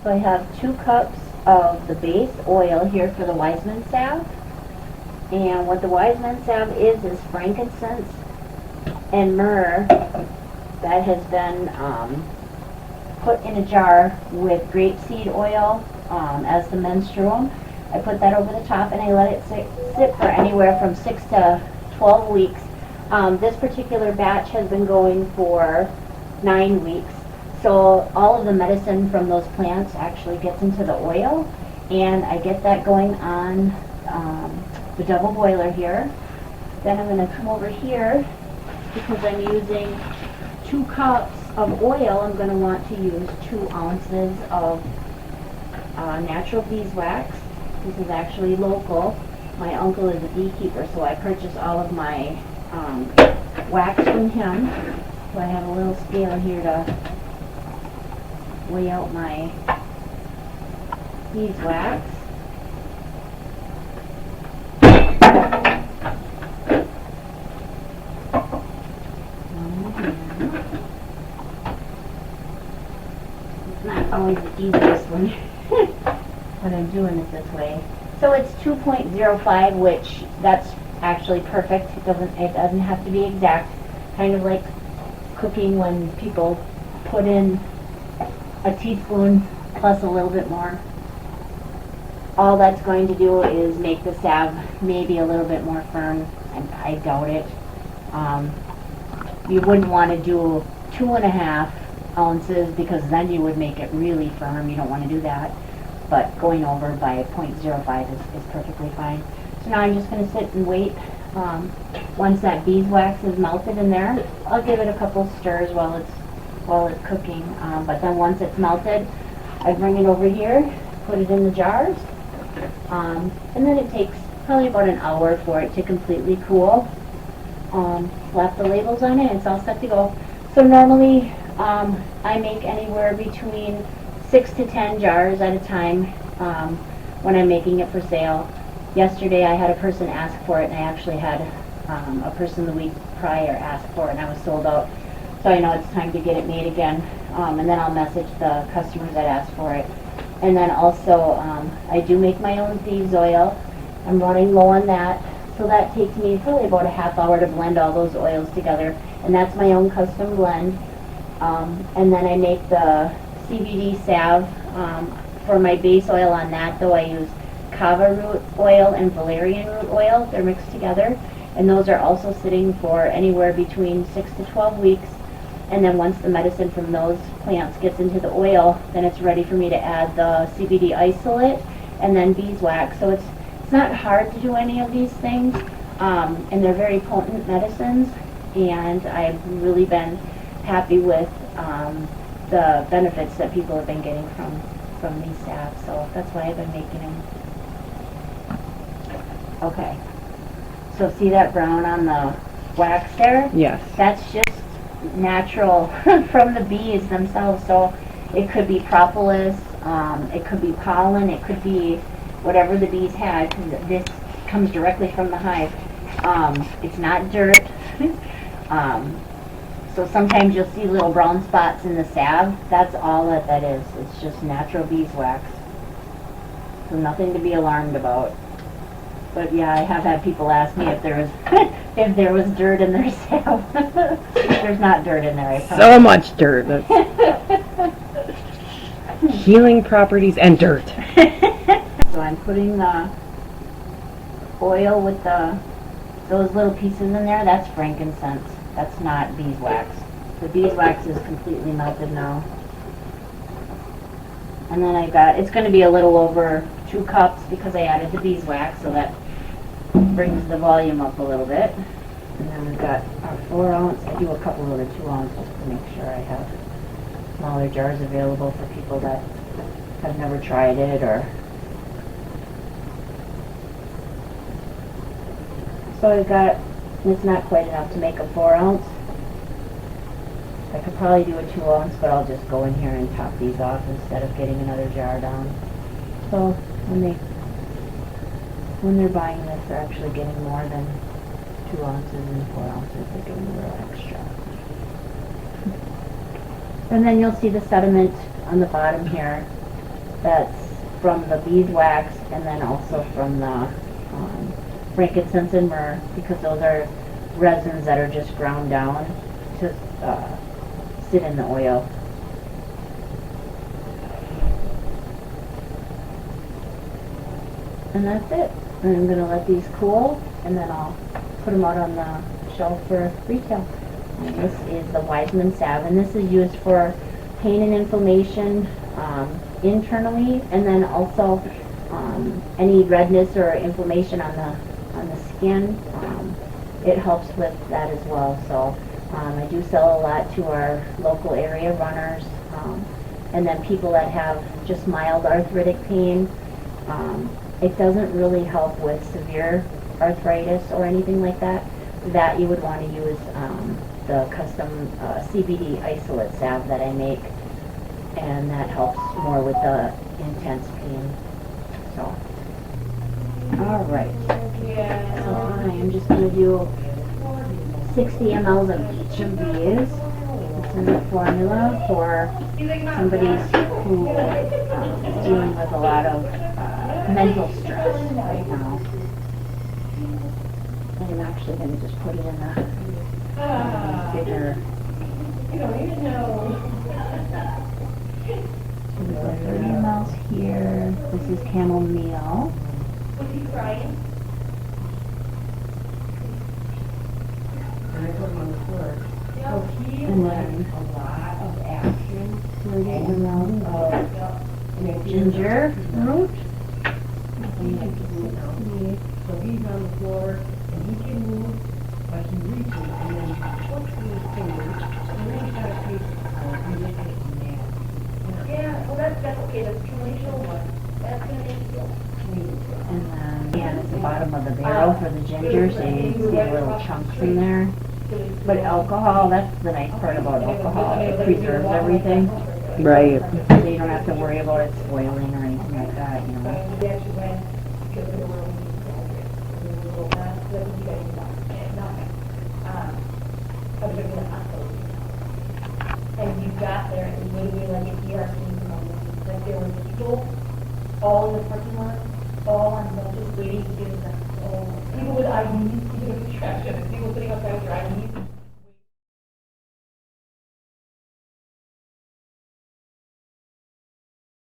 So I have 2 cups of the base oil here for the Wise Man Salve. And what the Wise Man Salve is frankincense and myrrh that has been put in a jar with grapeseed oil as the menstruum. I put that over the top and I let it sit for anywhere from 6 to 12 weeks. This particular batch has been going for 9 weeks. So all of the medicine from those plants actually gets into the oil, and I get that going on the double boiler here. Then I'm going to come over here, because I'm using 2 cups of oil. I'm going to want to use 2 ounces of natural beeswax. This is actually local. My uncle is a beekeeper, so I purchase all of my wax from him. So I have a little scale here to weigh out my beeswax. It's not always the easiest when I'm doing it this way. So it's 2.05, which that's actually perfect. It doesn't have to be exact. Kind of like cooking when people put in a teaspoon plus a little bit more. All that's going to do is make the salve maybe a little bit more firm, and I doubt it. You wouldn't want to do 2.5 ounces, because then you would make it really firm. You don't want to do that. But going over by 0.05 is perfectly fine. So now I'm just going to sit and wait. Once that beeswax is melted in there, I'll give it a couple stirs while it's cooking. But then once it's melted, I bring it over here, put it in the jars, and then it takes probably about an hour for it to completely cool. Slap the labels on it, and it's all set to go. So normally I make anywhere between 6 to 10 jars at a time when I'm making it for sale. Yesterday I had a person ask for it, and I actually had a person the week prior ask for it, and I was sold out. So I know it's time to get it made again, and then I'll message the customers that asked for it. And then also I do make my own thieves oil. I'm running low on that, so that takes me probably about a half hour to blend all those oils together, and that's my own custom blend. And then I make the CBD salve. For my base oil on that, though, I use kava root oil and valerian root oil. They're mixed together, and those are also sitting for anywhere between 6 to 12 weeks. And then once the medicine from those plants gets into the oil, then it's ready for me to add the CBD isolate and then beeswax. So it's not hard to do any of these things, and they're very potent medicines, and I've really been happy with the benefits that people have been getting from these salves. So that's why I've been making them. Okay, so see that brown on the wax there? Yes. That's just natural from the bees themselves. So it could be propolis, it could be pollen, it could be whatever the bees had, because this comes directly from the hive. It's not dirt. So sometimes you'll see little brown spots in the salve. That's all that is. It's just natural beeswax. So nothing to be alarmed about. But yeah, I have had people ask me if there was if there was dirt in their salve. There's not dirt in there, I promise. So much dirt. That's healing properties and dirt. So I'm putting the oil with those little pieces in there. That's frankincense. That's not beeswax. The beeswax is completely melted now. And then it's going to be a little over 2 cups because I added the beeswax, so that brings the volume up a little bit. And then we've got our 4 ounce. I do a couple of the 2 ounce just to make sure I have smaller jars available for people that have never tried it or. So I've got, it's not quite enough to make a 4 ounce. I could probably do a 2 ounce, but I'll just go in here and top these off instead of getting another jar down. So when they're buying this, they're actually getting more than 2 ounces and 4 ounces. They're getting a little extra. And then you'll see the sediment on the bottom here. That's from the beeswax and then also from the frankincense and myrrh, because those are resins that are just ground down to sit in the oil. And that's it. And I'm going to let these cool, and then I'll put them out on the shelf for retail. And this is the Wise Man Salve, and this is used for pain and inflammation internally, and then also any redness or inflammation on the skin. It helps with that as well. So I do sell a lot to our local area runners, and then people that have just mild arthritic pain. It doesn't really help with severe arthritis or anything like that. That you would want to use the custom CBD isolate salve that I make, and that helps more with the intense pain. So, all right. So I am just going to do 60 mLs of each of these. This is a formula for somebody who is dealing with a lot of mental stress right now. I'm actually going to just put it in a bigger. So we've got 30 mLs here. This is chamomile. Was he crying? And then A lot of action. 30 mLs of ginger root. So he's on the floor and he can move, but he reaches and then puts in his fingers and then he's got a piece of really mad. Yeah, well that's okay, that's commercial one. That's gonna make you feel And then, yeah, it's the bottom of the barrel for the ginger, so you see the little chunks in there. But alcohol, that's the nice part about alcohol. It preserves everything. Right. So you don't have to worry about it spoiling or anything like that, you know. We actually went because we were only and you got there and it made me like an ER scene moment. Like there were people all in the front